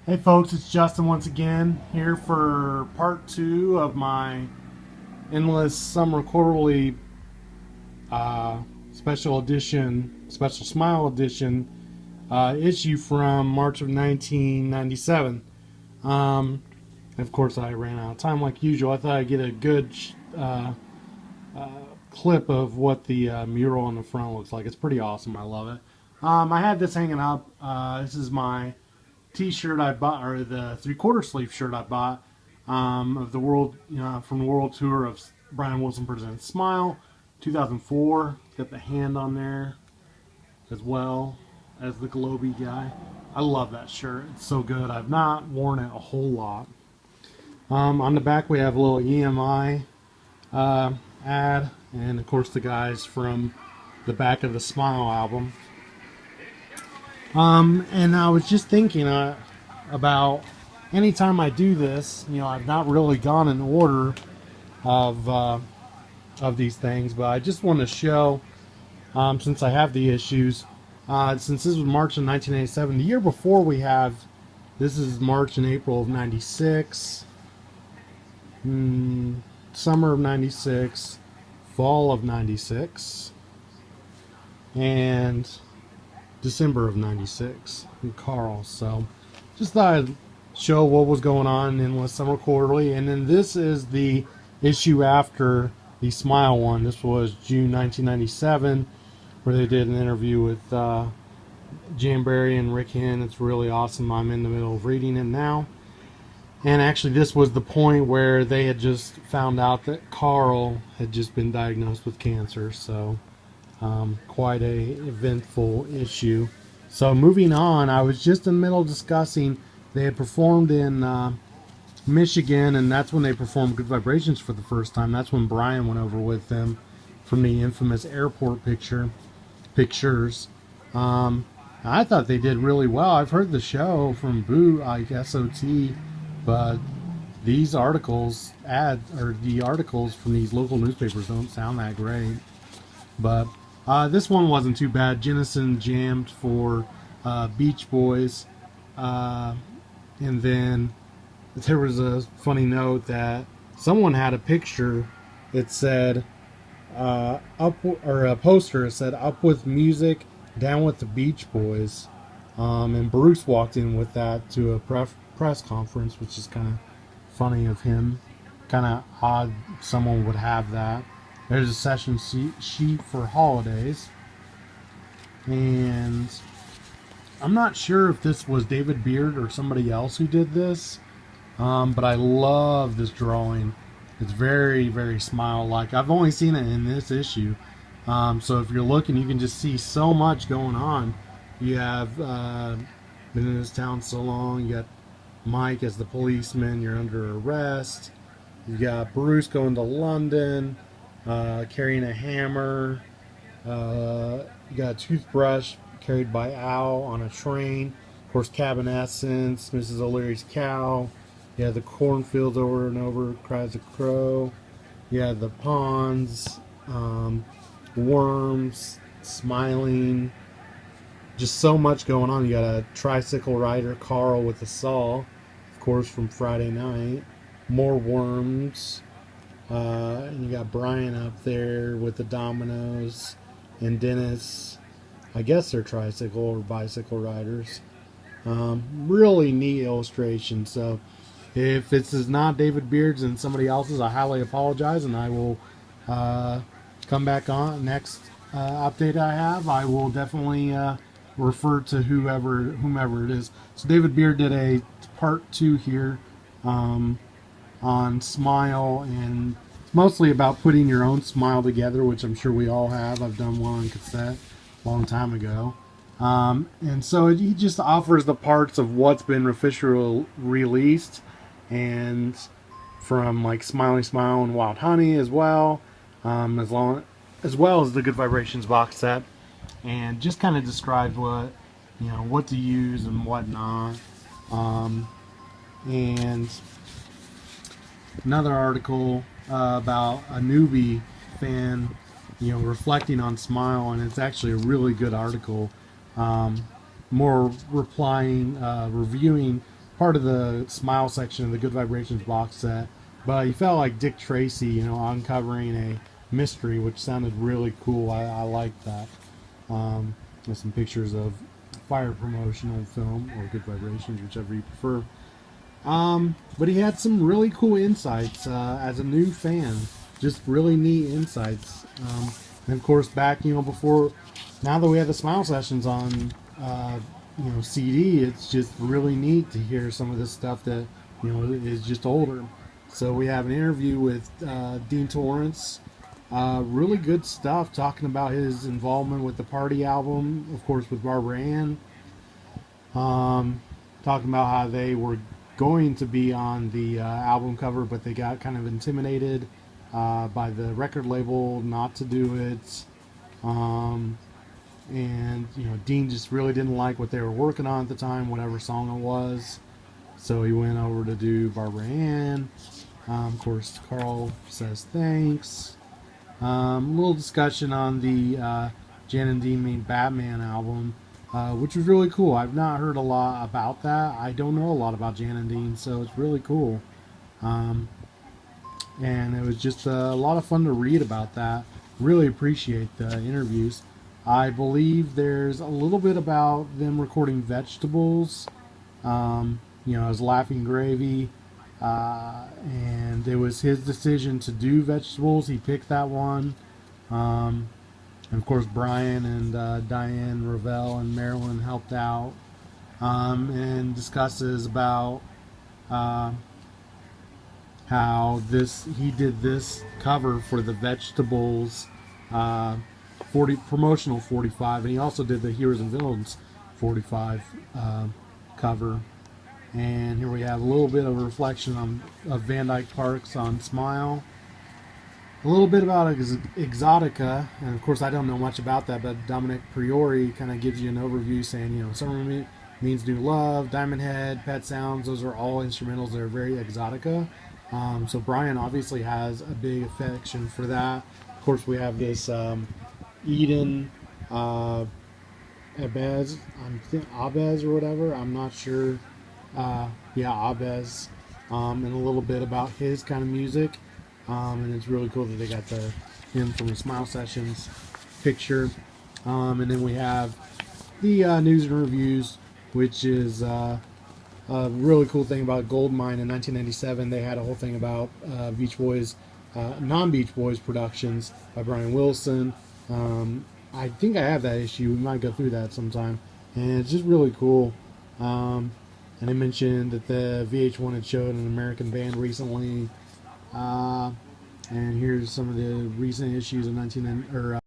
Hey folks, it's Justin once again here for part two of my endless summer quarterly uh, special edition, special SMiLE edition issue from March of 1997. Um, of course, I ran out of time like usual. I thought I'd get a good uh, clip of what the mural on the front looks like. It's pretty awesome. I love it. I had this hanging up. This is my T-shirt I bought, or the three-quarter sleeve shirt I bought of the world, from the world tour of Brian Wilson Presents SMiLE, 2004. It's got the hand on there as well as the globy guy. I love that shirt. It's so good. I've not worn it a whole lot. On the back we have a little EMI ad, and of course the guys from the back of the SMiLE album. And I was just thinking about anytime I do this, I've not really gone in order of these things, but I just want to show, since I have the issues, since this was March of 1987, the year before this is March and April of 96, summer of 96, fall of 96, and December of 96 with Carl. So just thought I'd show what was going on in the Summer Quarterly. And then this is the issue after the SMiLE one. This was June 1997, where they did an interview with Jan Berry and Rick Hinn. It's really awesome. I'm in the middle of reading it now. And actually this was the point where they had just found out that Carl had just been diagnosed with cancer. So quite a eventful issue. So moving on, I was just in the middle of discussing they had performed in Michigan, and that's when they performed Good Vibrations for the first time. That's when Brian went over with them from the infamous airport pictures. I thought they did really well. I've heard the show from Boo, like SOT, but these articles the articles from these local newspapers don't sound that great. But this one wasn't too bad. Jennison jammed for Beach Boys. And then there was a funny note that someone had a picture that said, or a poster that said, "Up with music, down with the Beach Boys." And Bruce walked in with that to a press conference, which is kind of funny of him. Kind of odd someone would have that. There's a session sheet for holidays, and I'm not sure if this was David Beard or somebody else who did this, but I love this drawing. It's very, very SMiLE-like. I've only seen it in this issue, so if you're looking, you can just see so much going on. You have been in this town so long. You got Mike as the policeman. You're under arrest. You got Bruce going to London. Carrying a hammer. You got a toothbrush carried by Al on a train. Of course, Cabin Essence, Mrs. O'Leary's cow. You have the cornfields over and over, cries a crow. You have the ponds, worms, smiling. Just so much going on. You got a tricycle rider, Carl with a saw, of course, from Friday night. More worms. And you got Brian up there with the dominos, and Dennis. I guess they're tricycle or bicycle riders. Really neat illustration. So if this is not David Beard's and somebody else's, I highly apologize, and I will come back on next update I have. I will definitely refer to whomever it is. So David Beard did a part 2 here on SMiLE, and it's mostly about putting your own SMiLE together, which I'm sure we all have. I've done one on cassette a long time ago. And so he just offers the parts of what's been officially released, and from like Smiley Smile and Wild Honey as well, as well as the Good Vibrations box set, and just kind of describes what to use and what not. And another article about a newbie fan, reflecting on SMiLE, and it's actually a really good article. More reviewing part of the SMiLE section of the Good Vibrations box set. But he felt like Dick Tracy, you know, uncovering a mystery, which sounded really cool. I liked that. There's some pictures of fire promotional film or Good Vibrations, whichever you prefer. But he had some really cool insights as a new fan. Just really neat insights. And of course, back, you know, before, now that we have the SMiLE sessions on, you know, CD, it's just really neat to hear some of this stuff that, you know, is just older. So we have an interview with Dean Torrance. Really good stuff, talking about his involvement with the Party album, of course, with Barbara Ann. Talking about how they were going to be on the album cover, but they got kind of intimidated by the record label not to do it. And, you know, Dean just really didn't like what they were working on at the time, whatever song it was. So he went over to do Barbara Ann. Of course, Carl says thanks. A little discussion on the Jan and Dean Made Batman album, which was really cool. I've not heard a lot about that. I don't know a lot about Jan and Dean, so it's really cool. And it was just a lot of fun to read about that. Really appreciate the interviews. I believe there's a little bit about them recording Vegetables. You know, as Laughing Gravy. And it was his decision to do Vegetables. He picked that one. And of course, Brian and Diane Ravel and Marilyn helped out. And discusses about how he did this cover for the Vegetables 40 promotional 45, and he also did the Heroes and Villains 45 cover. And here we have a little bit of a reflection of Van Dyke Parks on SMiLE. A little bit about Exotica, and of course I don't know much about that, but Dominic Priori kind of gives you an overview saying, you know, Summer Means New Love, Diamond Head, Pet Sounds, those are all instrumentals that are very Exotica. So Brian obviously has a big affection for that. Of course we have this Eden Abez or whatever, I'm not sure. Yeah, Abez, and a little bit about his kind of music, and it's really cool that they got him from the SMiLE Sessions picture. And then we have the news and reviews, which is a really cool thing about Goldmine in 1997. They had a whole thing about Beach Boys, non-Beach Boys productions by Brian Wilson. I think I have that issue. We might go through that sometime, and it's just really cool. And I mentioned that the VH1 had showed an American band recently. And here's some of the recent issues of